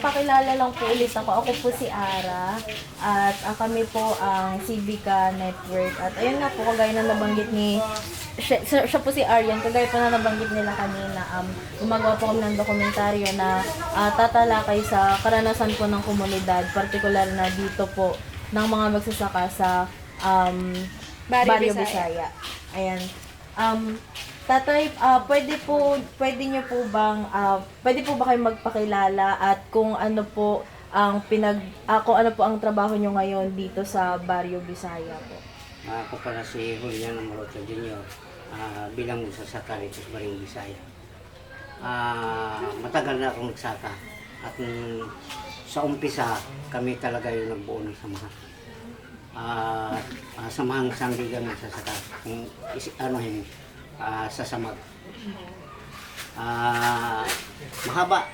magpapakilala lang po ulit ako. Ako po si Ara at kami po ang Civica Network. At ayun nga po, kagaya na nabanggit ni siya po si Aryan, kagaya po na nabanggit nila kanina, gumagawa po kami ng dokumentaryo na tatalakay sa karanasan po ng komunidad, partikular na dito po ng mga magsasaka sa Barrio Bisaya. Ayan. Tatay, pwede niyo po bang, pwede po ba kayo magpakilala at kung ano po ang kung ano po ang trabaho niyo ngayon dito sa Barrio Bisaya po? Ako pala si Julian Moroto Jr. Bilang magsasaka rito sa Barrio Bisaya. Matagal na akong nagsaka at sa umpisa kami talaga yung nagbuo ng samahan. Samahang sandigan magsasaka kung sasamag. Mahaba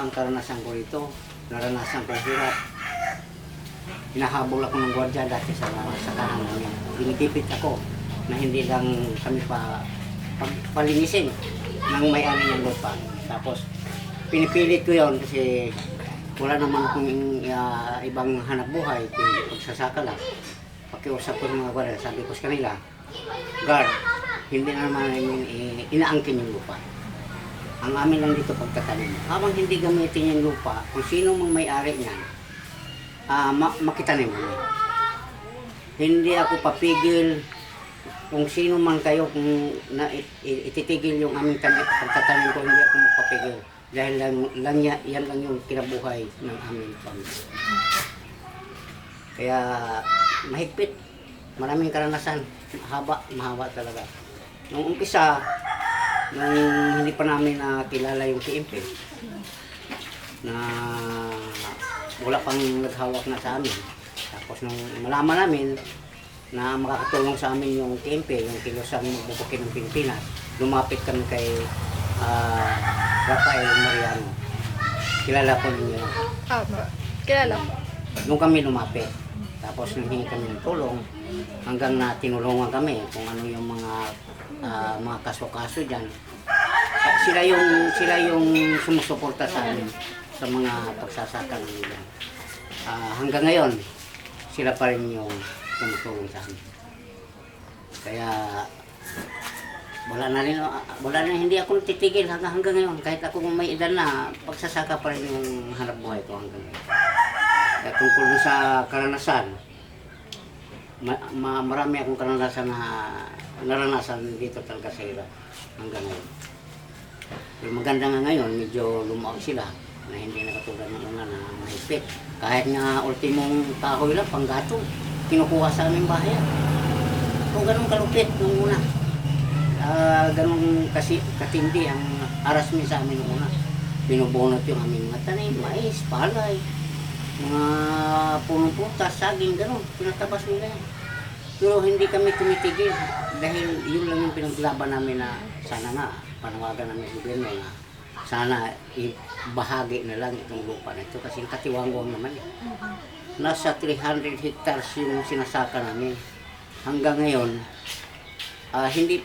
ang karanasan ko rito. Naranasan ko hirap. Hinahabol ako ng gwardiya dati sa sakahan namin. Binitipit ako na hindi lang kami palinisin ng may-ari ng lupa. Tapos pinipilit ko yon kasi wala naman akong ibang hanap buhay kundi pagsasaka lang. Pakiusap ko ng mga gwardiya, sabi ko sa kanila, guard, hindi na naman namin inaangkin yung lupa. Ang amin lang dito pagtatanim. Habang hindi gamitin yung lupa, kung sino mang may-ari niyan, makitanim mo. Hindi ako papigil kung sino man kayo kung ititigil yung aming pagtatanim ko, hindi ako magpapigil. Dahil yan lang yung kinabuhay ng aming pamilya. Kaya mahigpit, maraming karanasan, mahaba talaga. Nung umpisa, nung hindi pa namin nakilala yung PMP, na wala pang naghawak na sa amin. Tapos nung malaman namin na makakatulong sa amin yung TMP, yung Kilusang Magbubukin ng Pilipinas, lumapit kami kay Rafael Mariano. Kilala po ninyo. Kilala po. Doon kami lumapit. Tapos nanghingi kami ng tulong hanggang na tinulungan kami kung ano yung mga kaso-kaso dyan. Sila yung sumusuporta sa amin sa mga pagsasaka nila. Hanggang ngayon, sila pa rin yung tumutulong sa amin. Kaya wala na hindi ako titigil hanggang ngayon. Kahit ako may edad na, pagsasaka pa rin yung hanap buhay ko hanggang ngayon. Kaya tungkol sa karanasan, marami akong karanasan na naranasan dito talaga sa hirap hanggang ngayon. Pero maganda nga ngayon, medyo lumuwag sila na hindi na katulad ng una na mahigpit. Kahit nga ultimong kahoy lang, panggato, kinukuha sa aming bahayan. Kung ganun kalupit nung una, ganun katindi ang harassment sa amin nung una. Binubunot yung aming mga tanim, mais, palay, mga punong putas, saging, ganun, pinatabas nila yan. Pero hindi kami tumitigil dahil yun lang yung pinaglaban namin na sana nga panawagan namin sa gobyerno na sana ibahagi na lang itong lupa na ito kasi katiwangwang naman. Nasa 300 hectares yung sinasaka namin. Hanggang ngayon, hindi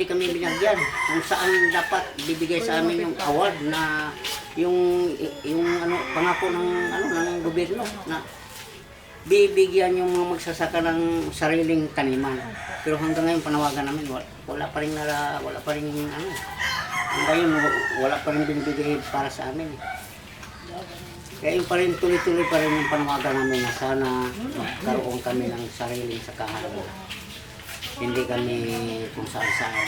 kami binagyan kung saan dapat bibigay sa amin yung award na yung pangako ng gobyerno na bibigyan yung mga magsasaka ng sariling taniman. Pero hanggang ngayon panawagan namin wala pa rin wala pa rin binibigay para sa amin. Kaya yung pa rin tuloy-tuloy pa rin yung panawagan namin na sana magkaroon kami ng sariling sakahan. Hindi kami kung saan-saan.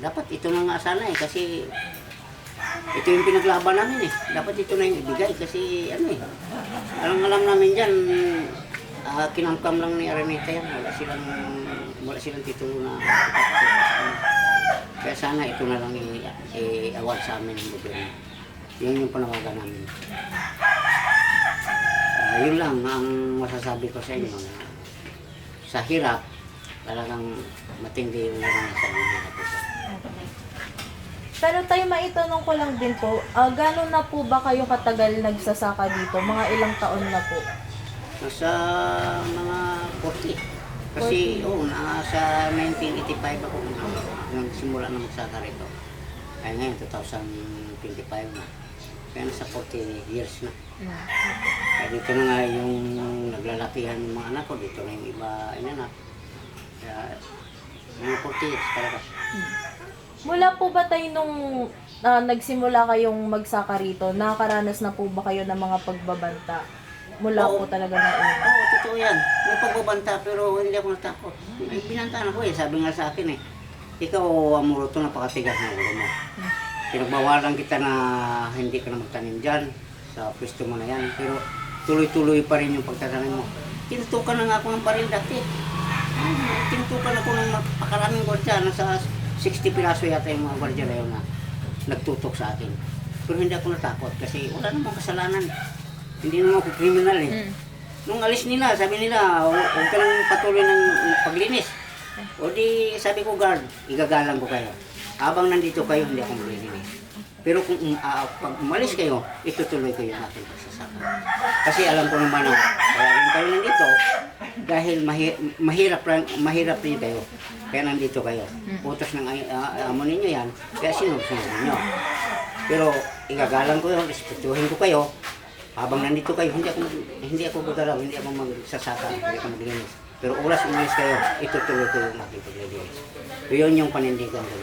Dapat ito na nga sana kasi ito yung pinaglaban namin Dapat ito na yung ibigay kasi alam namin dyan, kinamkam lang ni Araneta yan. Wala silang titulo na kaya sana ito na lang i-award sa amin ng gobyerno. Yun yung panawagan namin. Yun lang ang masasabi ko sa inyo. Sa hirap, talagang matindi yung naranasan ng hirap ito. Pero tayo maitanong ko lang din po, gano'n na po ba kayo katagal nagsasaka dito? Mga ilang taon na po? Nasa mga 40. Kasi, nasa 1985 ako nagsimula na magsaka rito. Ay ngayon, 2025 na. Kaya nasa 40 years na. Kaya dito na nga yung naglalakihan yung mga anak ko. Dito na yung iba inanak. Kaya mga 40 years talaga. Mula po ba tayo nung nagsimula kayong magsaka rito, nakakaranas na po ba kayo ng mga pagbabanta? Mula po talaga na una. Oo, totoo yan. May pagbabanta pero hindi ako natakot. Ay, binantaan ako eh. Sabi nga sa akin eh, ikaw, Amuruto, napakatigas ng ulo mo. Pinagbawalan kita na hindi ka na magtanim dyan sa pwesto mo na yan. Pero tuloy-tuloy pa rin yung pagtatanim mo. Tinutukan na nga ako ng baril dati. Tinutukan ako ng napakaraming gwardiya. Nasa 60 piraso yata yung mga gwardiya na yun na nagtutok sa akin. Pero hindi ako natakot kasi wala namang kasalanan. Hindi naman ako kriminal eh. Nung alis nila, sabi nila, huwag ka lang patuloy ng paglinis. O di, sabi ko, guard, igagalang ko kayo. Habang nandito kayo, hindi ako maglilinis. Pero kung pag umalis kayo, itutuloy ko yung aking pagsasaka. Kasi alam ko naman na kaya rin kayo nandito dahil mahirap rin kayo. Kaya nandito kayo. Utos ng amo ninyo yan, kaya sinusunod ninyo. Pero igagalang ko yun, respetuhin ko kayo. Habang nandito kayo, hindi ako gagalaw, hindi ako magsasaka, hindi ako maglinis. Pero oras umalis kayo, itutuloy ko yung aking paglilinis. So yun yung panindigan ko.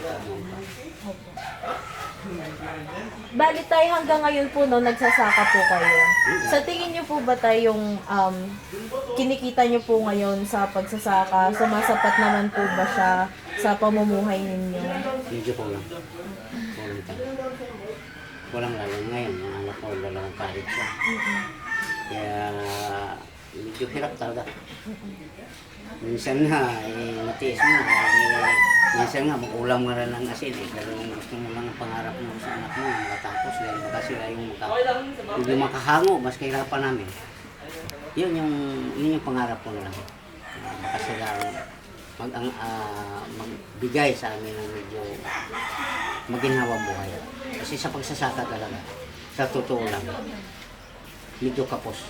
Bali tayo hanggang ngayon po no, nagsasaka po kayo. Sa tingin niyo po ba tayong kinikita niyo po ngayon sa pagsasaka, sumasapat naman po ba siya sa pamumuhay ninyo? Medyo po lang. Walang lalo ngayon, yung anak ko, dalawang college siya. Kaya medyo hirap talaga. Minsan nga, matiis mo. Minsan nga, mag-ulam nga rin ng asin. Pero gusto mo lang ang pangarap mo sa anak mo, matapos dahil baka sila yung makahango, mas kahirapan namin. Yun yung pangarap ko na lang. Baka sila magbigay sa amin ng medyo maginhawang buhay. Kasi sa pagsasaka talaga, sa totoo lang, medyo kapos.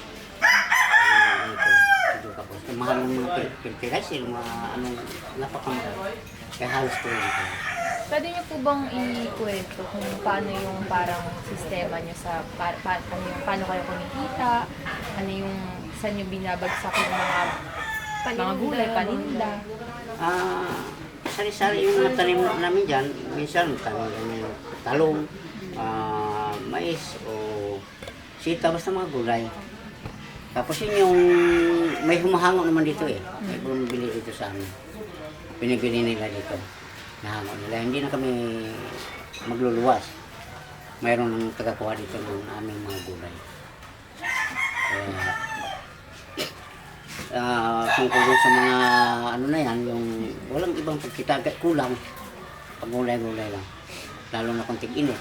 Medyo kapos. Mahal ng mga fertilizer, mga napakamahal. Kaya halos ko rin. Pwede niyo po bang ikwento kung paano yung parang sistema niyo sa paano kayo kumikita? Ano yung saan niyo binabagsak yung mga gulay, paninda? Sari-sari yung mga tanim namin dyan. Minsan tanim namin yung talong, mais o sita, basta mga gulay. Tapos yun yung may humahango naman dito eh. May bumibili dito sa amin. Pinibili nila dito. Nahango nila. Hindi na kami magluluwas. Mayroon ng tagakuha dito ng aming mga gulay. Tungkol sa mga ano na yan, yung walang ibang pagkita, kulang. Pag-gulay-gulay lang. Lalo na kung tig-init.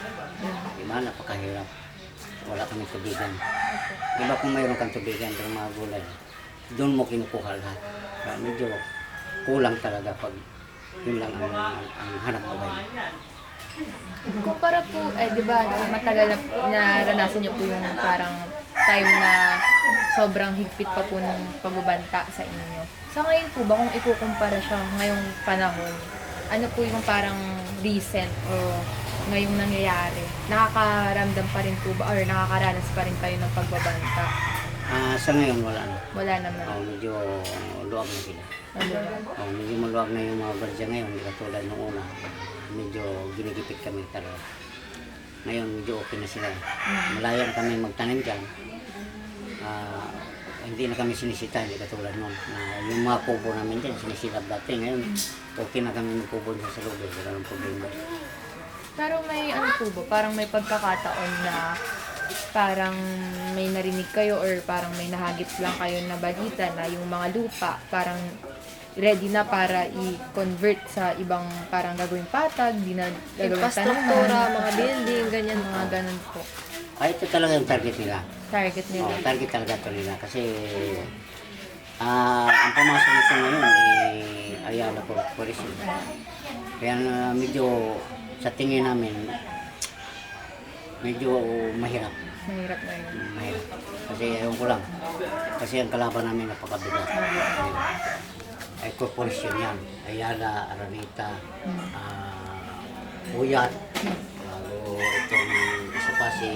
Diba? Napakahirap. Wala kami tubigan. Diba kung mayroon kang tubigan ng mga gulay, doon mo kinukuha lahat. Medyo kulang talaga pag yun lang ang hanap buhay. Kumpara po, di ba, matagal na naranasan niyo po yung parang time na sobrang higpit pa po ng pagbabanta sa inyo. Sa ngayon po ba, kung ikukumpara siya ngayong panahon, ano po yung parang recent o ngayong nangyayari? Nakakaramdam pa rin po ba or nakakaranas pa rin kayo ng pagbabanta? Sa ngayon wala na. Wala naman. Medyo luwag na sila. Ano? Medyo maluwag na yung mga gwardiya ngayon, hindi katulad nung una. Medyo ginigipit kami talaga. Ngayon medyo okay na sila. Malaya na kami magtanim dyan. Hindi na kami sinisita, hindi katulad nun. Yung mga kubo namin dyan, sinisilab dati. Ngayon, okay na kami magkubo dyan sa loob. Wala nang problema. Pero may ano po ba, parang may pagkakataon na parang may narinig kayo or parang may nahagip lang kayo na balita na yung mga lupa parang ready na para i-convert sa ibang parang gagawing patag, di na gagawing Infrastruktura, tanaman, mga building, ganyan. mga ganun po. Ito talaga yung target nila. Target nila. Target talaga ito nila. Kasi ang pumasok nito ngayon Ayala Corporation. Kaya medyo sa tingin namin medyo mahirap. Mahirap na yun. Mahirap. Kasi ewan ko lang. Kasi ang kalaban namin napakabigat. Ay corporation yan. Ayala, Aranita, Uyat. si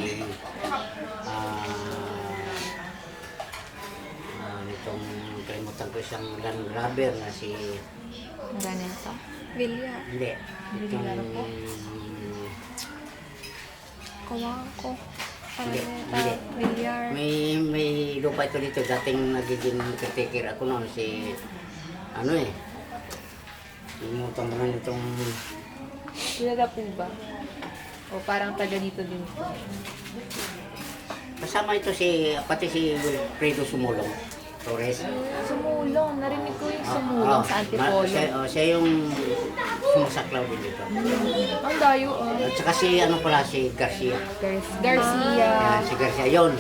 nitong kalimutan ko isang land grabber na si Ganesa. Vilya. hindi Villar po? Kawangko. Hindi, Araneta. hindi. Villar. may lupa ito dito dating nagiging caretaker ako noon si ano eh limutan mo na itong Talaga po ba? O parang taga dito din po. kasama ito pati si Wilfredo Sumulong Torres. Sumulong. Narinig ko yung sumulong sa Antipolo. Siya yung sumasaklaw din dito. Ang dayo, At saka si ano pala, si Garcia. Garcia. Yan, si Garcia. Yun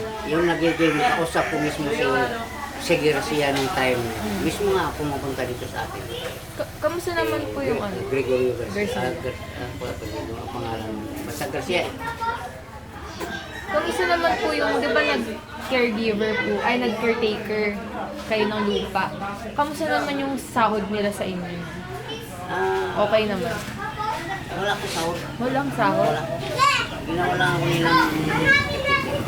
nagiging kausap ko mismo si Garcia nung time. Mismo nga pumupunta dito sa atin. Kamusta naman po yung ano? Gregorio Garcia. Garcia. Ang pangalan. Basta Garcia eh. Kamusta naman po yung, di ba nag-caregiver po, ay nag-caretaker kayo ng lupa. Kamusta naman yung sahod nila sa inyo? Okay naman. Wala ko sahod. Walang sahod? Wala. Ginawala ko nilang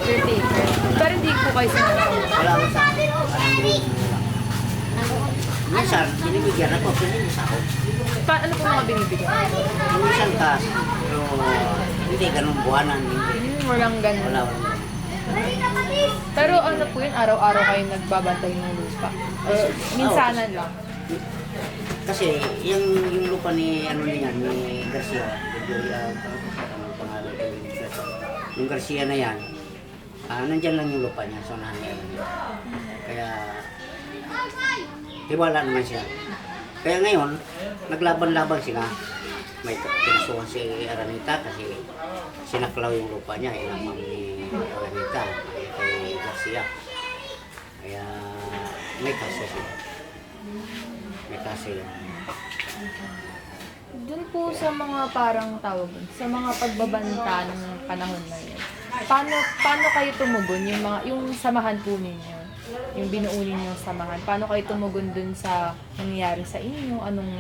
Caretaker. Pero hindi po kayo sinasahod. wala ko sahod. Minsan, binibigyan ako, pero hindi sahod. Ano po mga binibigyan? Minsan cash, pero hindi ganun buwanan. Hindi. Walang ganun. Wala. Pero ano po yun, araw-araw kayo nagbabantay ng lupa? Minsanan lang. Kasi yung lupa ni ano niyan ni Garcia, ano pangalan ko yung Garcia. Yung Garcia na yan, nandyan lang yung lupa niya, so nahangian niya. Kaya tiwala naman siya. Kaya ngayon, naglaban-laban sila. May pinasuhan si Araneta kasi sinaklaw yung lupa niya, ilamang ni Araneta kay Garcia. Kaya may kaso sila. May kaso yun. Doon po sa mga parang tawag, sa mga pagbabanta ng panahon na yun, paano kayo tumugon yung samahan po ninyo? Yung binuo ninyong samahan, paano kayo tumugon dun sa nangyayari sa inyo? Anong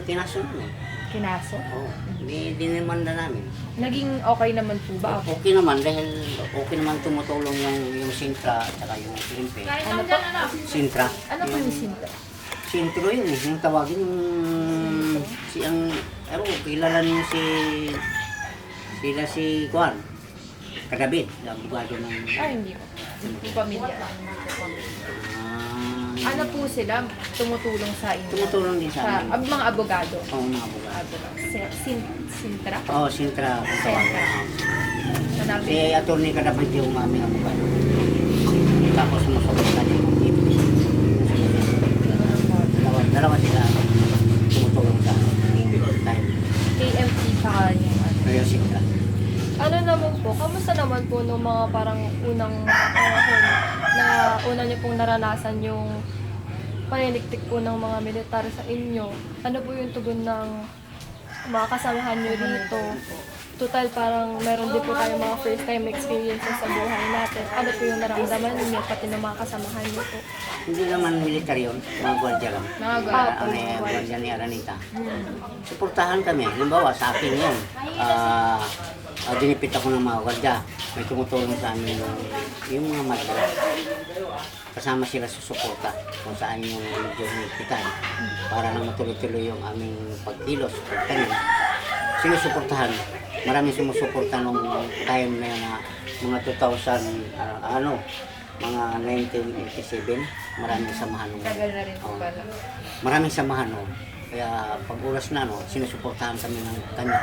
Tinaso namin. kinaso? Oo. Dinimanda namin. Naging okay naman po ba? Okay naman dahil okay naman tumutulong yung Sintra at saka yung Limpe. Ano po? Sintra. Ano po yung sinta? Sintro yun eh. Yung tawagin yung kilala niyo si Juan. Kadabit. Abogado ng Hindi po. Hindi po pamilya. ah, Ano po sila tumutulong sa inyo? tumutulong din sa amin. Mga abogado. Oo, mga abogado. Sintra? Oo, Sintra. Ang tawagin. Hanapin. Si Atty. Kadabit yung aming abogado. Tapos sumusunod na yung team. Dalawa sila tumutulong sa time. KMT saka yung ano. Kaya Sintra. Ano naman po, kamusta naman po nung mga parang unang panahon na una niyo pong naranasan yung paniniktik po ng mga militar sa inyo? Ano po yung tugon ng mga kasamahan niyo dito? Total parang meron din po tayo mga first time experiences sa buhay natin. Ano po yung naramdaman niyo pati ng mga kasamahan niyo po? Hindi naman militar yun, mga gwardiya lang. Mga gwardiya. Gwardiya ni Aranita. Suportahan kami. Halimbawa, sa akin yun. Dinipit ako ng mga gwardiya. May tumutulong sa amin yung mga madla. Kasama sila sa suporta kung saan yung medyo hinipitan. Para na matuloy-tuloy yung aming pagkilos, pagtanim. Sinusuportahan. Maraming sumusuporta nung time na yun na mga 2000, mga 1987. Maraming samahan nung. Tagal na rin po Oo. pala. Maraming samahan noon. Kaya pag oras na, sinusuportahan kami ng kanya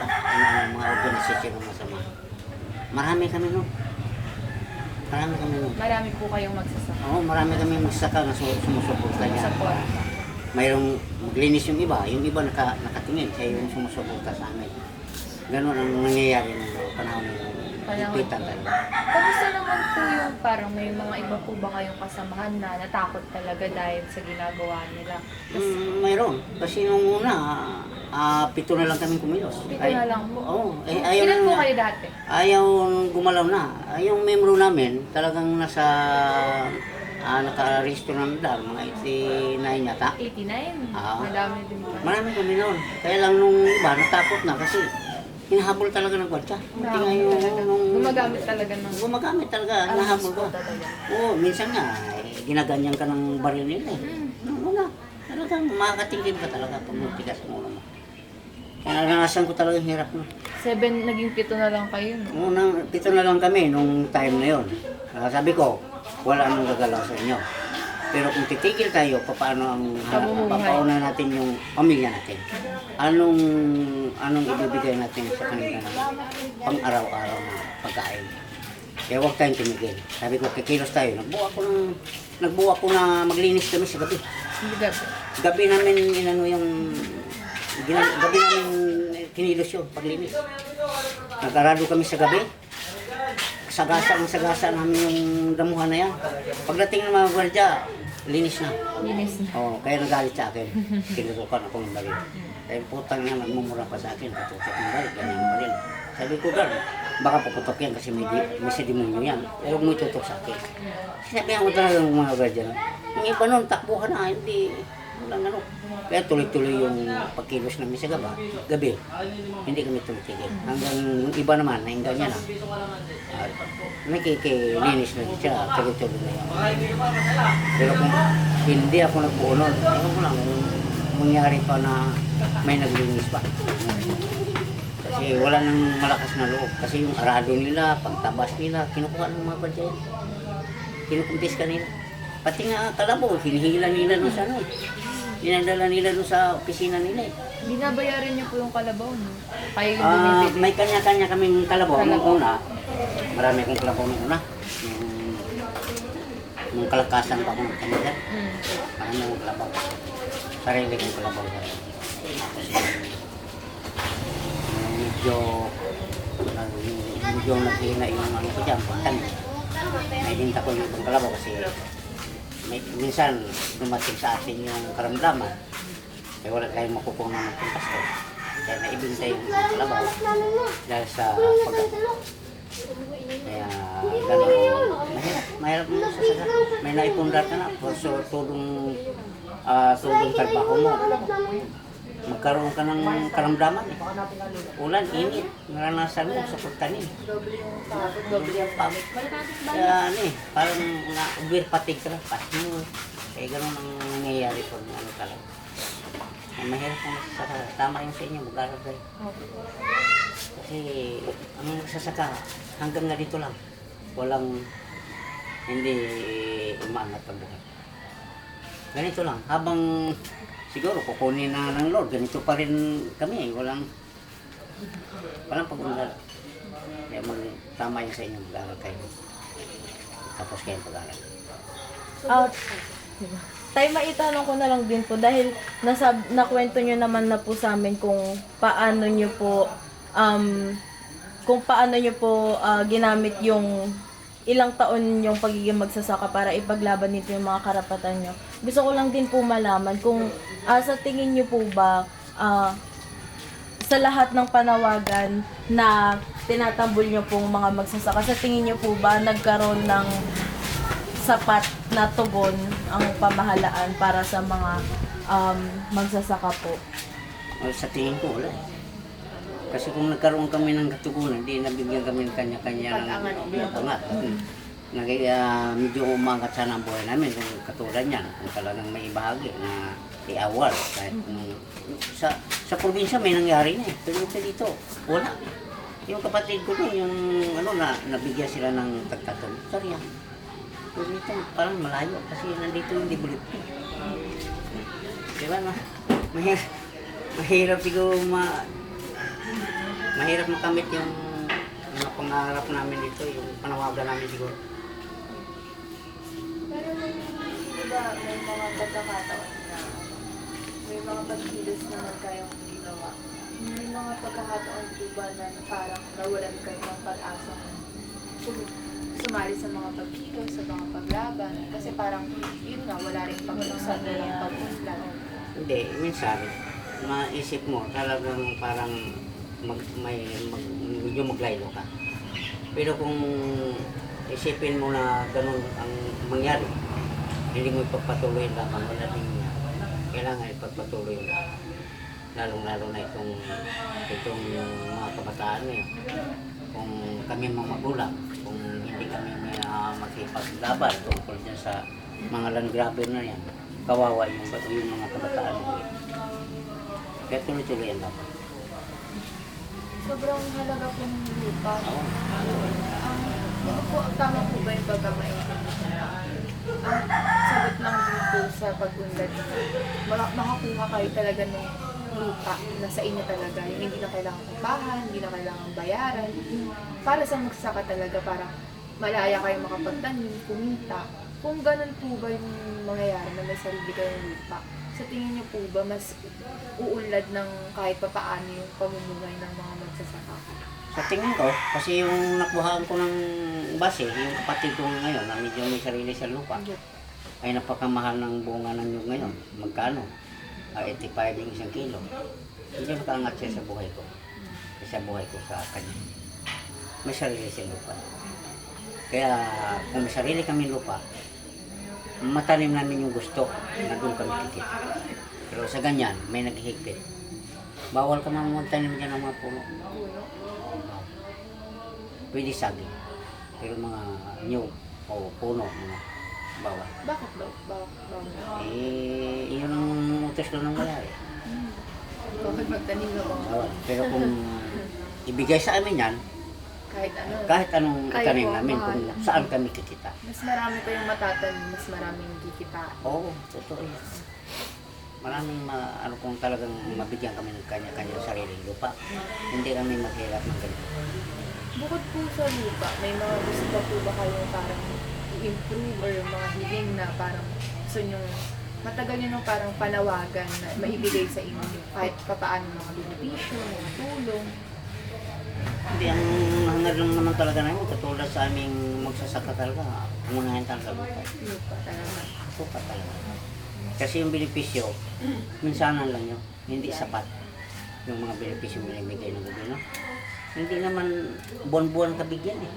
mga organisasyon ng masama. Marami kami noon. Marami kami noon. Marami po kayong magsasaka. Oo, marami kami magsaka na sumusuporta niya. Support. Mayroong maglinis yung iba nakatingin, kaya yung sumusuporta sa amin. Ganon ang nangyayari ng panahon ng higpitan talaga. Kamusta naman po yung parang may mga iba po ba kayong kasamahan na natakot talaga dahil sa ginagawa nila? Mayroon. Kasi nung una, 7 na lang kami kumilos. 7 na lang po? Oo. Ayaw Ilan po na- kayo dati? Ayaw gumalaw na. Yung membro namin, talagang nasa naka-register ng dar, mga 89 yata. 89? Ah. Madami din ba? Marami kami noon. Kaya lang nung iba, natakot na kasi hinahabol talaga ng kwarta. Buti nga yung Gumagamit talaga ng... gumagamit talaga, hinahabol ka. Oo, minsan nga, ginaganyan ka ng baril nila eh. Wala, talagang makakatingin ka talaga pag matigas ang ulo mo. Kaya naranasan ko talaga yung hirap no. 7, naging 7 na lang kayo, no? Unang 7 na lang kami nung time na yon. Sabi ko, wala nang gagalaw sa inyo. Pero kung titigil tayo, paano ang papauna natin yung pamilya natin? Anong ibibigay natin sa kanila ng pang-araw-araw na pagkain? Kaya huwag tayong tumigil. Sabi ko, kikilos tayo. Nagbuwa ko na maglinis kami sa gabi. Hindi gabi. Gabi namin gabi namin kinilos yun, paglinis. Nag-arado kami sa gabi. Sagasa namin yung damuhan na yan. Pagdating ng mga gwardiya, linis na. Linis na. Oo, kaya nagalit sa akin. Kinutukan ako ng baril. Kaya putang niya, nagmumura pa sa akin. Patutok ng baril, ganyan yung baril. Sabi ko, Gar, baka paputok yan kasi may sedimonyo yan. Huwag mo itutok sa akin. Sinabihan ko talaga ng mga gwardiya. Yung iba nun, takbo ka na, hindi. Walang ano. Kaya tuloy-tuloy yung pagkilos namin sa gabi. Hindi kami tumitigil. Hanggang yung iba naman, nainggan niya na. Nakikilinis na siya, tuloy-tuloy na yan. Pero kung hindi ako nagbuunod, ano ko lang, mangyari pa na may naglinis pa. Kasi wala nang malakas na loob. Kasi yung arado nila, pagtabas nila, kinukuha ng mga badya yan. Kinukumpis ka nila. Pati nga kalabaw, hinihila nila doon sa ano. Dinadala nila doon sa opisina nila eh. Binabayaran niyo po yung kalabaw, no? Kayo yung bumibili. May kanya-kanya kaming kalabaw. Nung una, marami akong kalabaw nung una. Nung kalakasan pa akong kanila. Marami akong kalabaw. Sarili kong kalabaw. Medyo naghihina yung ano ko dyan. May dinta ko yung ibang kalabaw kasi minsan dumating sa atin yung karamdaman. Kaya wala tayong makukuha ng pasto. Kaya naibintay yung kalabaw dahil sa kaya gano'n. Mahirap mo sa sasak. May naipundar ka na. So, tulong trabaho mo. Magkaroon ka ng karamdaman eh. Ulan, init. Naranasan mo sa pagtanim. Doble ang pamit. Kaya ano eh, parang na-overfatigue ka na. Mo. Kaya gano'n ang nangyayari po ng ano talaga. Ay, mahirap ang magsasaka. Tama yun sa inyo, mag-aral kayo. Kasi ang magsasaka, hanggang na dito lang. Walang, hindi umaangat ang buhay. Ganito lang, habang siguro kukunin na ng Lord, ganito pa rin kami. Walang pag-undal. Kaya tama yun sa inyo, mag-aral kayo. Tapos kayo pag-aral. Tay, maitanong ko na lang din po dahil nakwento nyo naman na po sa amin kung paano nyo po ginamit yung ilang taon yung pagiging magsasaka para ipaglaban nito yung mga karapatan nyo. Gusto ko lang din po malaman kung sa tingin nyo po ba sa lahat ng panawagan na tinatambol nyo pong mga magsasaka, sa tingin nyo po ba nagkaroon ng sapat na tugon ang pamahalaan para sa mga magsasaka po? Sa tingin ko, wala. Kasi kung nagkaroon kami ng katugunan, hindi nabigyan kami ng kanya-kanya ng pangat. Medyo umangat sana ang buhay namin kung katulad yan, kung talagang may bahagi na iawal. Kahit sa probinsya may nangyari na eh, pero dito, wala. Yung kapatid ko doon, yung nabigyan sila ng tagtatong. Sorry yan. Pero dito, parang malayo kasi nandito yung dibulit. Diba na? Mahirap siguro mahirap makamit yung mga pangarap namin dito, yung panawagan namin siguro. Pero diba may mga pagkakataon na may mga pagkilos naman kayong ginawa. May mga pagkakataon diba na parang nawalan kayo ng pag-asa sumali sa mga pagkilos, sa mga paglaban. Kasi parang yun nga, wala rin pagkakusan na ng pag-unlan. Hindi, minsan maisip mo talagang parang medyo maglaylo ka. Pero kung isipin mo na ganun ang mangyari, hindi mo ipagpatuloy lang, wala din kailangan ipagpatuloy lang. lalong-lalo na itong mga kabataan ngayon. Kung kami mga magulang, kung hindi kami may makipaglaban tungkol dyan sa mga land grabber na yan, kawawa yung mga kabataan ngayon. Kaya tuloy-tuloy yan dapat. Sobrang halaga po ng lupa. Oo. Tama po ba yung pagkamaintindihan na ang sagot lang dito sa pag-unlad na makakuha kayo talaga ng lupa na sa inyo talaga, yung hindi na kailangan upahan, hindi na kailangan bayaran, para sa magsaka talaga, para malaya kayo makapagtanim, kumita. Kung ganun po ba yung mangyayari na may sarili kayong lupa, sa tingin niyo po ba mas uunlad ng kahit papaano yung pamumuhay ng mga magsasaka? Sa tingin ko, kasi yung nakuhaan ko ng base, yung kapatid ko ngayon, na medyo may sarili sa lupa, ay napakamahal ng bunga ng nyug ngayon. Magkano? 85 yung isang kilo. Hindi makaangat siya sa buhay ko. Sa buhay ko sa kanya. May sarili siya lupa. Kaya kung may sarili kami lupa, matanim namin yung gusto na doon kami kikita. Pero sa ganyan, may naghihigpit. Bawal ka magtanim dyan ng mga puno. Pwede saging. Pero mga nyug o puno, mga bawal. Bakit ba? Iyon ang utos doon ng mayari. Bakit magtanim na ba? Bawal. Pero kung ibigay sa amin yan, kahit anong Kaya itanim po, namin, mahal. kung saan kami kikita. Mas marami kayong matatanim, mas maraming kikitaan. Oo, totoo yan. Maraming kung talagang mabigyan kami ng kanya-kanyang sariling lupa, hindi kami maghirap ng ganito. Bukod po sa lupa, may mga gusto pa po ba kayong parang i-improve or mga hiling na parang gusto nyo, matagal nyo nung parang panawagan na maibigay sa inyo kahit papaano mga benepisyo, mga tulong? Hindi, ang hangad lang naman talaga namin, katulad sa aming magsasaka talaga, unahin talaga lupa. Lupa talaga. Lupa talaga. Kasi yung benepisyo, minsanan lang yun, hindi sapat yung mga benepisyo binibigay ng gobyerno. Hindi naman buwan-buwan kabigyan eh.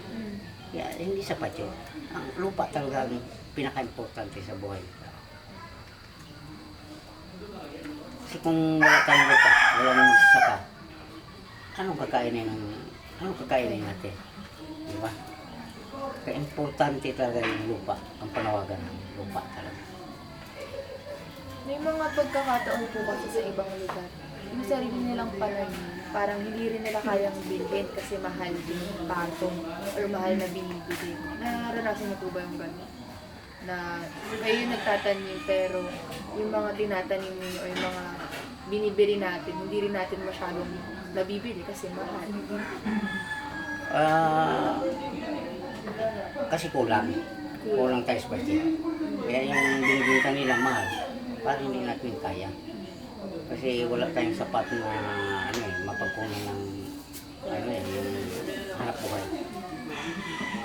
Kaya hindi sapat yun. Ang lupa talaga ang pinaka-importante sa buhay. Kasi kung wala tayong lupa, walang magsasaka, anong kakainin natin? Di ba? Kaya importante talaga yung lupa, ang panawagan ng lupa talaga. May mga pagkakataon po kasi sa ibang lugar, yung sarili nilang pananim, parang hindi rin nila kayang bilhin kasi mahal din yung patong or mahal na binibili. Naranasan niyo po ba yung gano'n? Na kayo yung nagtatanim pero yung mga tinatanim niyo o yung mga binibili natin, hindi rin natin masyadong nabibili kasi mahal. Kasi kulang tayo sa budget. Kaya yung binibenta nila mahal, parang hindi natin kaya. Kasi wala tayong sapat na mapagkunan ng yung hanap buhay.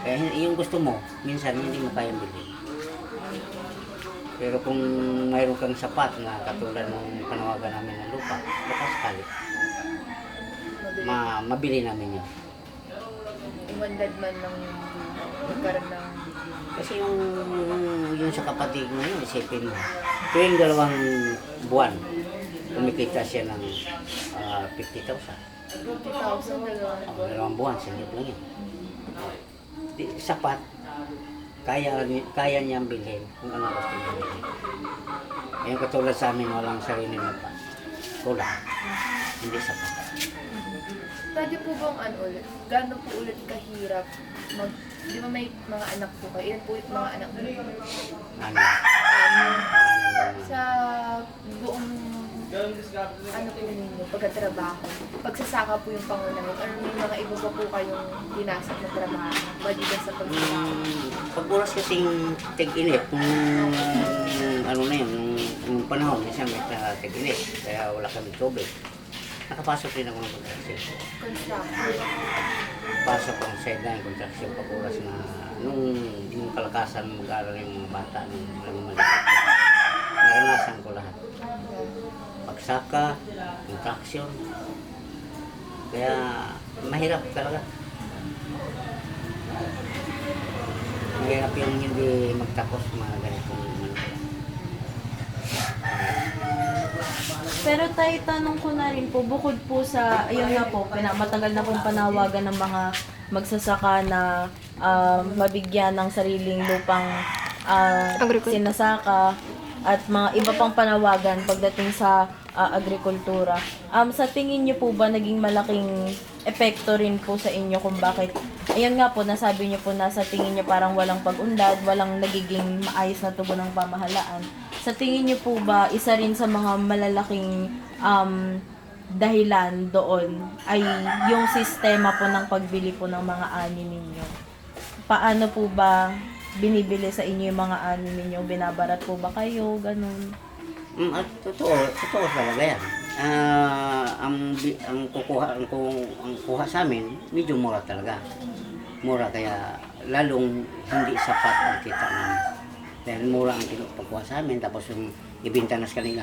Kaya yung gusto mo, minsan hindi mo kayang bilhin. Pero kung mayroon kang sapat na katulad ng panawagan namin ng lupa, baka sakali, mabili namin yun. Umandad man ng magkaroon ng... Kasi yung sa kapatid mo yun, isipin mo, tuwing 2 buwan, kumikita siya ng 50,000. 50,000 na 2 buwan, singit lang yun. Sapat, kaya niyang bilhin kung ano gusto niya bilhin. Yung katulad sa amin, walang sarili na pa. Kulang. Hindi sapat. Pwede po bang ulit? Gano'n po ulit kahirap di ba may mga anak po kayo? Ilan po yung mga anak mo? Ano? Sa buong po ninyo, pagkatrabaho, pagsasaka po yung pangunahin, or may mga iba pa po kayong dinasap na trabaho, maliban sa pagsasaka? Pag oras kasing tig-init, ano na yun, nung panahon, kasi may tig-init, kaya wala kami tubig. Nakapasok rin ako ng contraction. Construction. Pasok ang sideline contraction pag oras na nung kalakasan mag-aaral yung mga bata nung maliit. Naranasan ko lahat. Pagsaka, contraction. Kaya mahirap talaga. Mahirap yung hindi magtapos mga ganitong Pero tayo, tanong ko na rin po, bukod po sa, ayun nga po, matagal na pong panawagan ng mga magsasaka na mabigyan ng sariling lupang sinasaka at mga iba pang panawagan pagdating sa agrikultura. Sa tingin niyo po ba naging malaking epekto rin po sa inyo kung bakit, ayun nga po, nasabi niyo po na sa tingin niyo parang walang pag-unlad, walang nagiging maayos na tugon ng pamahalaan. Sa tingin niyo po ba, isa rin sa mga malalaking dahilan doon ay yung sistema po ng pagbili po ng mga ani ninyo? Paano po ba binibili sa inyo yung mga ani ninyo? Binabarat po ba kayo? Ganun. At totoo talaga yan. Ang kuha sa amin, medyo mura talaga. Mura kaya lalong hindi sapat ang kita namin. Dahil mura ang pagkuha sa amin, tapos yung ibinta na sa kanila,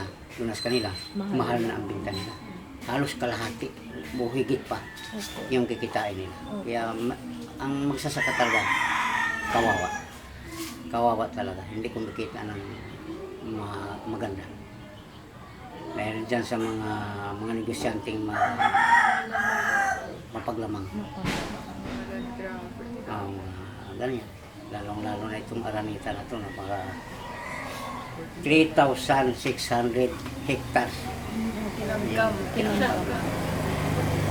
mahal na ang binta nila. Halos kalahati, higit pa yung kikitain nila. Kaya ang magsasaka talaga, kawawa. Kawawa talaga, hindi kumikita ng maganda. Dahil dyan sa mga negosyanteng mapaglamang. Ganyan. Lalong-lalo na itong Araneta na ito, napaka 3,600 hectares. Kinamgam.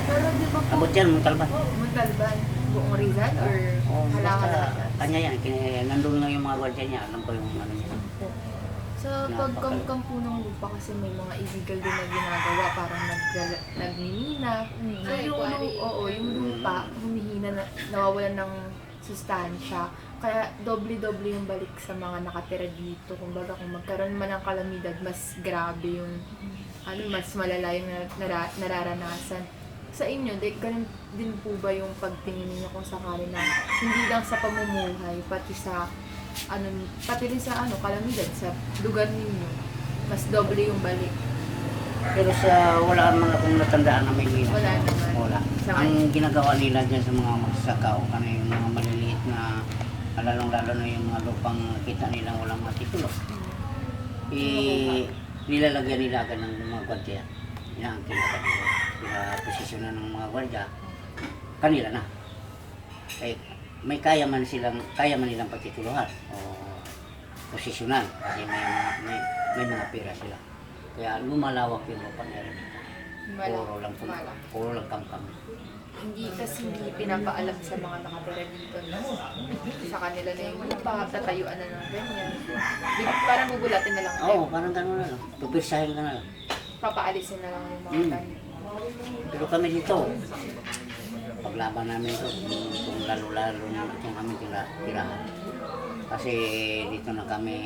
Pero di ba po, Abot yan, Montalban. Montalban, buong Rizal or Halanga? Kanya yan, nandun nga yung mga gwardiya niya, alam ko yung ano niya. Sa pagkamkam po ng lupa kasi may mga illegal din na ginagawa, parang nagmimina. So yung lupa, humihina, nawawalan ng sustansya. Kaya doble-doble yung balik sa mga nakatira dito. Kumbaga kung magkaroon man ng kalamidad, mas grabe yung, mas malala yung nararanasan. Sa inyo, ganun din po ba yung pagtingin niyo kung sakali na hindi lang sa pamumuhay, pati rin sa kalamidad sa lugar ninyo, mas doble yung balik? Pero wala man akong natandaan na may mina. Wala naman. Wala. Ang ginagawa nila dyan sa mga magsasaka o yung mga maliliit na, lalong-lalo na yung mga lupang kita nilang walang matitulo. Nilalagyan nila agad ng mga gwardiya. Yan ang posisyonan ng mga gwardiya, kanila na. May kaya man nilang pagtituluhan o posisyonan kasi may mga pera sila. Kaya lumalawak yung lupa nila. Puro lang kamkam. Hindi pinapaalam sa mga nakatira dito na sa kanila na yung lupa, tatayuan na ng ganyan. Parang gugulatin na lang. Oo, parang gano'n na lang. Pupirsahin ka na lang. Papaalisin na lang yung mga tanim. Pero kami dito, paglaban namin ito, kung lalo-lalo na itong aming tirahan. Kasi dito na kami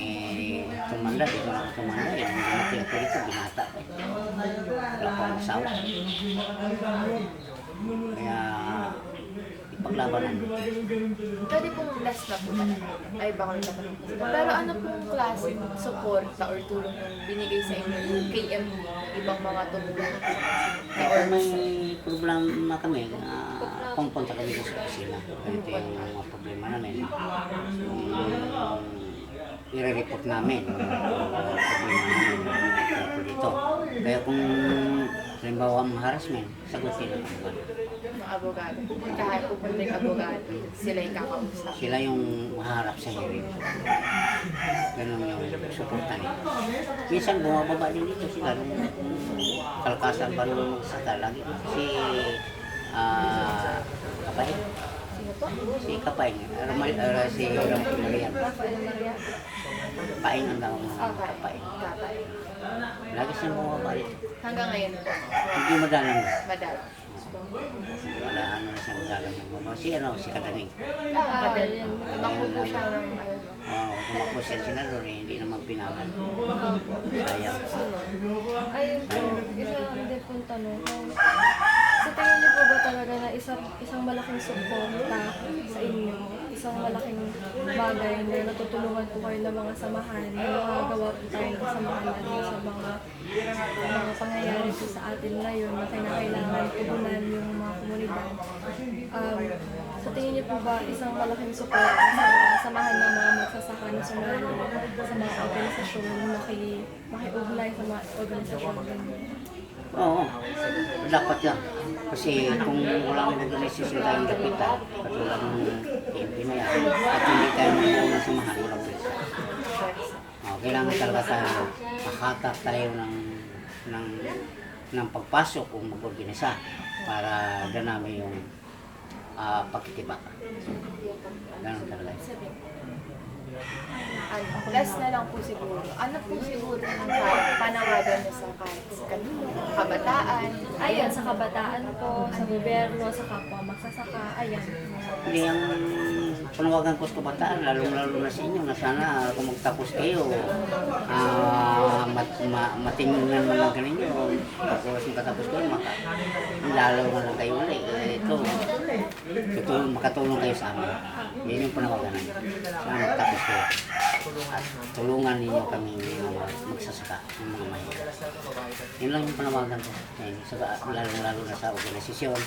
tumanda, yung dumating ko dito, binata pa. Wala pa ang asawa. Kaya ipaglaban namin. Pwede pong last na po ay baka may tatanong po. Pero ano pong klaseng suporta or tulong yung binigay sa inyo yung KMD, ibang mga tumulong? Kaya may problema kami, pumunta kami sa opisina. Ito yung mga problema namin. I-report namin yung problema namin dito. Kaya kung halimbawa ang harassment, sagutin ang abogado. Mga abogado. Kahit pupunta yung abogado, sila yung kakausap. Sila yung maharap sa hearing. Ganun yung suporta nila. Minsan bumababa din dito sila nung kalkasan pa nung magsaka lagi. Si Kapay. Sino po? Si Kapay. Si Marian. Paing ang daw ng Kapay. Kapay. Lagi siyang bumababa dito. Hanggang ngayon po. Hindi madalang. Madala. Wala na siyang madalang. Si Kadaning. Madala. Tumakbo po siya ng Tumakbo siya senador, hindi naman pinawan. Sayang. Ayun po, hindi pong tanong. Sa tingin niyo po ba talaga na isang malaking suporta sa inyo, isang malaking bagay na natutulungan po kayo ng mga samahan, na nakagawa po tayo ng samahan natin sa mga pangyayari po sa atin ngayon na kailangan tugunan yung mga komunidad. Sa tingin niyo po ba isang malaking suporta sa samahan ng mga magsasaka na sumali sa mga organisasyon, makiugnay sa mga organisasyon ganyan? Oo, dapat yan. Kasi kung walang organisasyon tayong dapitan, katulad ng PNP na yan, at hindi tayo mga samahan, walang pwesa. Kailangan talaga tayo, makatak tayo ng pagpasok o mag-organisa para danami yung pagkitibak. Ganun talaga. Last na lang po siguro. Ano po siguro yung panawagan niyo sa kahit sa kanino, kabataan? Ayan, sa kabataan po, sa gobyerno, sa kapwa magsasaka, ayan. Hindi ang panawagan ko sa kabataan, lalong-lalo na sa inyo, na sana kung magtapos kayo, matingnan mo lang kaninyo, tapos yung katapos kayo, lalo na lang kayo ulit. Ito, makatulong kayo sa amin. Yan yung panawagan namin. Sana magtapos kayo. At tulungan ninyo kami magsasaka ng mga mahirap. Yun lang yung panawagan ko. Lalo na sa organisasyon,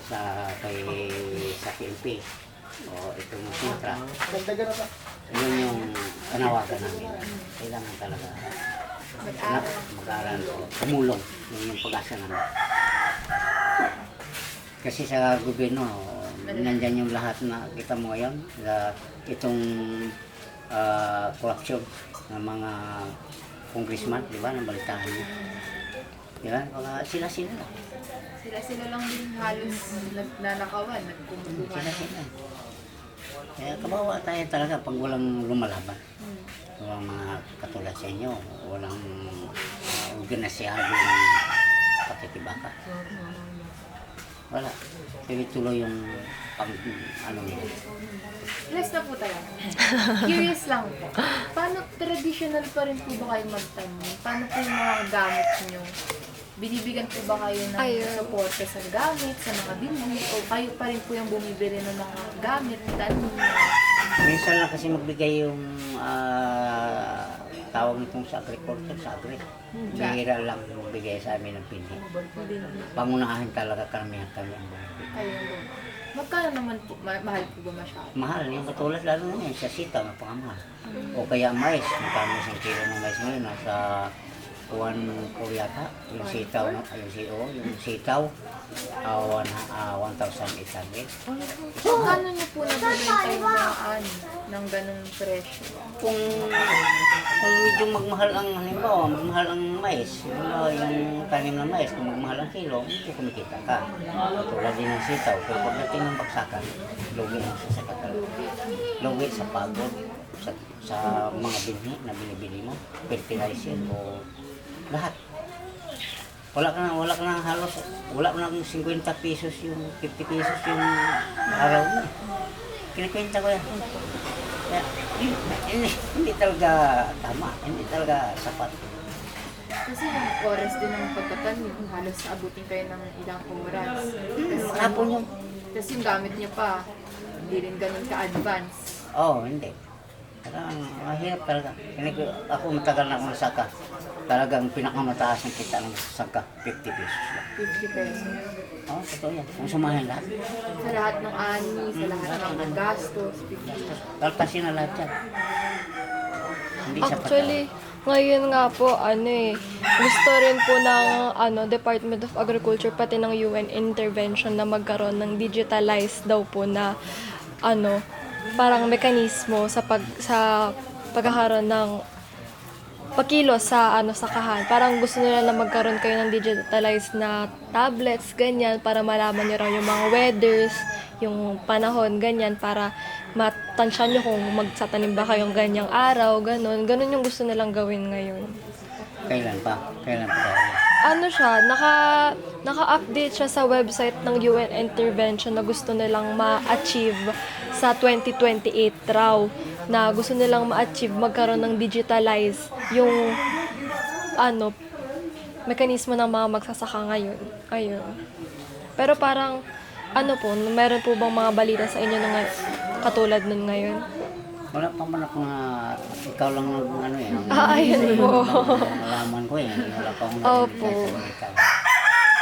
sa PNP, o itong Sintra. Yun yung panawagan namin. Kailangan talaga mag-aaral o tumulong. Yun yung pag-asa namin. Kasi sa gobyerno, nandyan yung lahat na kita mo ngayon, itong corruption ng mga congressman, di ba, nabalitahan niyo. Di ba? Sila-sila lang. Sila lang din halos nagnanakawan, nagkumukuha. Sila-sila. Kaya kabawa tayo talaga pag walang lumalaban. Walang mga katulad sa inyo, walang organisyadong pakikibaka. Wala. Tuloy-tuloy yung nila. Last na po tayo. Curious lang po. Paano traditional pa rin po ba kayo magtanim? Paano po yung mga gamit nyo? Binibigyan po ba kayo ng suporta sa gamit, sa mga binhi? O kayo pa rin po yung bumibili ng mga gamit, tanim? Minsan lang kasi magbigay yung tawag nitong sa agriculture, sa agri. Bihira lang magbigay sa amin ng pinhi. Pangunahan talaga karamihan kami ang bumibili. Ayun. Magkano naman po? Mahal po ba masyado? Mahal yung katulad lalo na yun, sa sitaw na pangamahal. O kaya mais, magkano isang kilo ng mais ngayon, nasa 1 po yata, yung sitaw, yung sitaw, 1,800. Paano niyo po nabibenta yung mga ng ganung presyo? Kung medyo magmahal ang, halimbawa, magmahal ang mais, yung tanim ng mais, kung magmahal ang kilo, medyo kumikita ka. Tulad din ng sitaw, pero pagdating ng bagsakan, lugi ang sasakatan. Lugi sa pagod, sa mga binhi na binibili mo, fertilizer o lahat. Wala ka na halos, wala ka na 50 pesos yung 50 pesos yung araw mo. Kinikwenta ko yan. Kaya, hindi talaga tama, hindi talaga sapat. Kasi yung oras din ng pagtatanim, halos abutin kayo ng ilang oras. Hapon yung... Tapos yung gamit niyo pa, hindi rin ganun ka-advance. Hindi. Parang mahirap talaga. Ako matagal na akong saka. Talagang pinakamataas ng kita ng saka, 50 pesos lang. 50 pesos. Totoo yan. Kung sumahin lahat. Sa lahat ng ani, sa lahat ng gastos, 50. Kaltasin na lahat yan. Hindi sapat. Actually, ngayon nga po, gusto rin po ng Department of Agriculture pati ng UN intervention na magkaroon ng digitalized daw po na parang mekanismo sa pagkakaroon ng pagkilos sa sakahan. Parang gusto nila na magkaroon kayo ng digitalized na tablets, ganyan, para malaman niyo raw yung mga weathers, yung panahon, ganyan, para matansyan nyo kung magsatanim ba kayong ganyang araw, ganun. Ganun yung gusto nilang gawin ngayon. Kailan pa? Kailan pa tayo? Naka-update siya sa website ng UN intervention na gusto nilang ma-achieve sa 2028 raw. Na gusto nilang ma-achieve magkaroon ng digitalize yung mekanismo ng mga magsasaka ngayon. Ayun. Pero parang meron po bang mga balita sa inyo na katulad nun ngayon? Wala pa man ako na ikaw lang Ayun po. Nalaman ko wala pa akong Opo.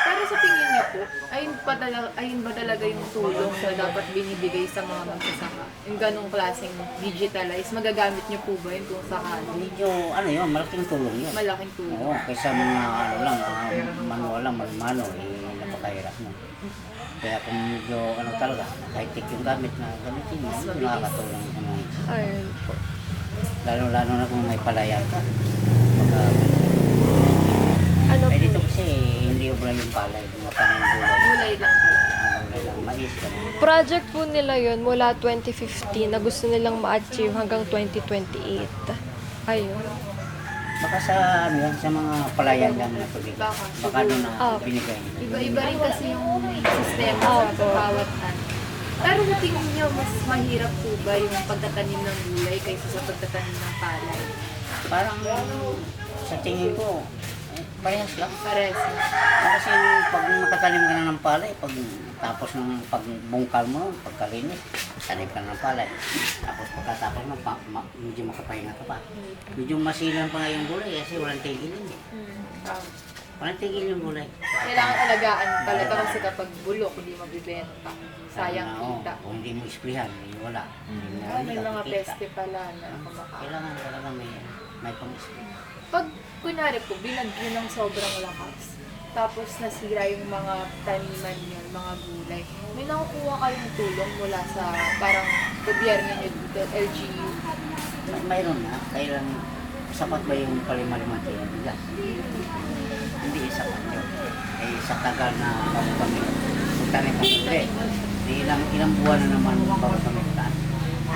Pero sa tingin niyo po, ay ayun ba talaga yung tulong na dapat binibigay sa mga magsasaka? Yung ganong klaseng digitalize, magagamit niyo po ba yun kung sakali? Medyo, ano yun, malaking tulong yun. Malaking tulong. Oo, kaysa mga ano lang, manual lang, mano, napakahirap mo. Kaya kung medyo ano talaga, high-tech yung gamit na gamitin mo, nakakatulong naman. Ayun po. Lalo-lalo na kung may palayan ka. Pagka, Ano eh po? dito kasi hindi obra yung palay, matanim gulay. Gulay lang po. Gulay lang, mais ka na. Project po nila yun mula 2015 na gusto nilang ma-achieve hanggang 2028. Ayun. Baka sa ano yan, sa mga palayan lang na tubig. Baka. Baka doon na Ah. binigay nila. Iba-iba rin kasi yung sistema sa bawat ano. Pero sa tingin niyo, mas mahirap po ba yung pagtatanim ng gulay kaysa sa pagtatanim ng palay? Parang sa tingin ko, parehas lang. Pares. Kasi pag makatanim ka na ng palay, pag tapos ng pagbungkal mo, pagkalinis, tanim ka na ng palay. Tapos pagkatapos mo, medyo makapahinga ka pa. Medyo masilan pa nga yung gulay kasi walang tigil yun eh. Walang tigil yung gulay. Kailangan alagaan talaga kasi kapag bulok, hindi mabibenta. Sayang Oo, kita. kung hindi mo isplihan, wala. Hindi mo May ka mga kikita. peste pala na kumakain. Kailangan talaga may pang-isplih. Pag kunwari po, binagyo ng sobrang lakas, tapos nasira yung mga taniman niyo, mga gulay, may nakukuha kayong tulong mula sa parang gobyerno niyo dito, LGU? Mayroon na, kailan sapat ba yung palima-limang kilo bigas? Hindi sapat yun. Eh, sa tagal na bago kami, magtanim kami ulit. Ilang buwan na naman bago kami magtanim.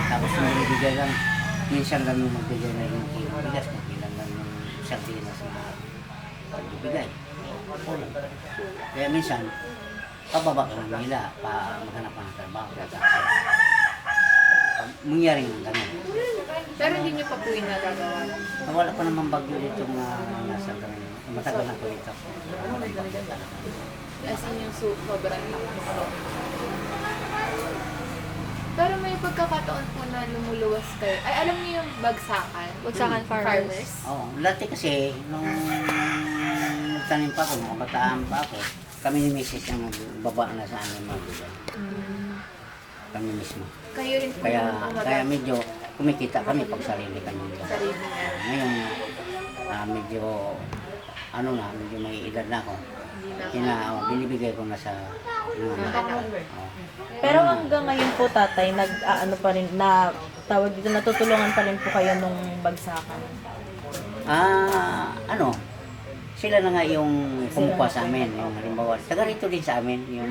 Tapos nabibigay lang, minsan lang yung magbigay na yung kilo bigas, kung ilan lang yung sardinas na pagbibigay. Kulang. Kaya minsan, pababa ka ng nila, maghanap ka ng trabaho. Mangyari ng ganun. Pero hindi niyo pa po yung nagagawa. Wala pa naman bagyo dito na nasa ganun. Matagal na po dito. As in yung sobrang lakas. Pero may pagkakataon po na lumuluwas kayo. Ay, alam niyo yung bagsakan? Bagsakan farmers. Oo, dati kasi, nung nagtanim pa ako, mga bataan pa ako, kami ni Mrs. ang nagbaba na sa amin mga gulay. Kami mismo. Kayo rin po Kaya, yung kaya medyo kumikita kami pag sarili kami. sarili niya. Ngayon, medyo, ano na, medyo may edad na ako. Hindi na. Binibigay ko na sa mga anak. Oo. Pero hanggang ngayon po tatay, ano pa rin, na tawag dito, natutulungan pa rin po kayo nung bagsakan. Ano, sila na nga yung kumukuha sa amin, yung halimbawa, taga rito din sa amin, yung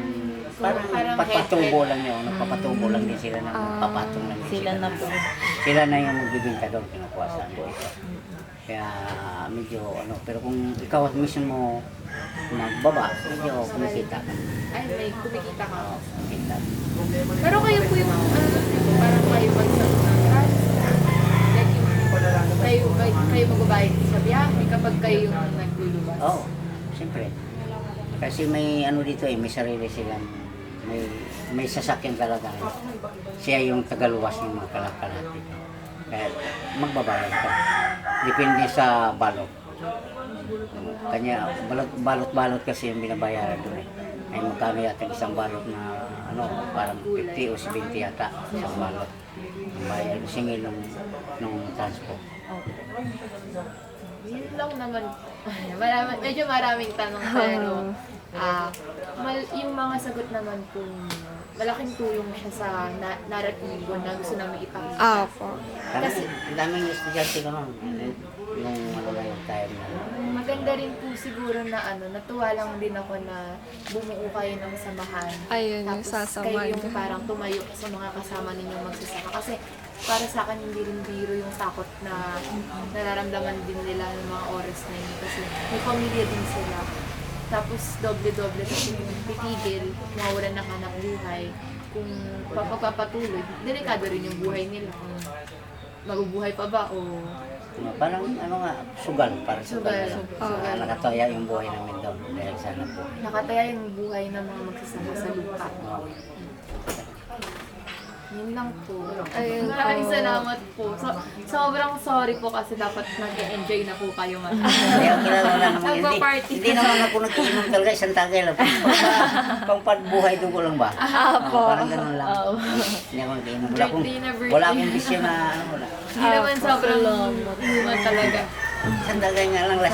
parang papatubo lang yun, nagpapatubo lang din sila, nagpapatong lang din Sila na po. Sila na yung magbibinta doon, kinukuha sa amin dito. Kaya medyo ano, pero kung ikaw mismo nagbaba, medyo kumikita ka. Ay, may kumikita ka. Oo, kumikita. Pero kayo po yung, parang kayo bagsak ng rice. Like yung, kayo magbabayad sa biyahe kapag kayo yung nagluluwas. Oo, siyempre. Kasi may ano dito may sarili silang, may sasakyan talaga. Siya yung tagaluwas ng mga kalakalat dito. Kaya magbabayad ka. Depende sa balot. Kanya, balot-balot kasi yung binabayaran doon eh. Ay magkano yata isang balot na parang 50 o 70 yata isang balot. Ang bayad, singil nung transport. Yun lang naman. Medyo maraming tanong pero yung mga sagot naman po ninyo, malaking tulong siya sa naratibo na gusto namin ipakita. Apo. Kasi- Ang daming estudyante ko noon. Nung ano na yung time na. Maganda rin po siguro na natuwa lang din ako na bumuo kayo ng samahan. Ayun, yung Tapos sasamahan. kayo yung parang tumayo sa mga kasama ninyong magsasaka. Kasi para sa akin hindi rin biro yung takot na nararamdaman din nila ng mga oras na yun. Kasi may pamilya din sila. Tapos doble-doble kasi yung titigil, mawawalan ng anak buhay. Kung papapatuloy, delikado rin yung buhay nila. Kung mabubuhay pa ba o Parang sugal. Parang sugal. Sugal. Nakataya yung buhay namin doon. Dahil sana po. nakataya yung buhay ng mga magsasama sa lupa. Yun lang po. Ayun po. Maraming salamat po. Sobrang sorry po kasi dapat nag-enjoy na po kayo man. Kaya kilala naman hindi. Nagpa-party. Hindi naman ako nag-iinom talaga isang tagay lang. Pangpadbuhay dugo lang ba? Apo. Parang ganun lang. Hindi ako nag-iinom. Birthday na birthday. Wala akong bisyo na ano wala. Hindi naman sobrang inuman talaga. Isang tagay nga lang last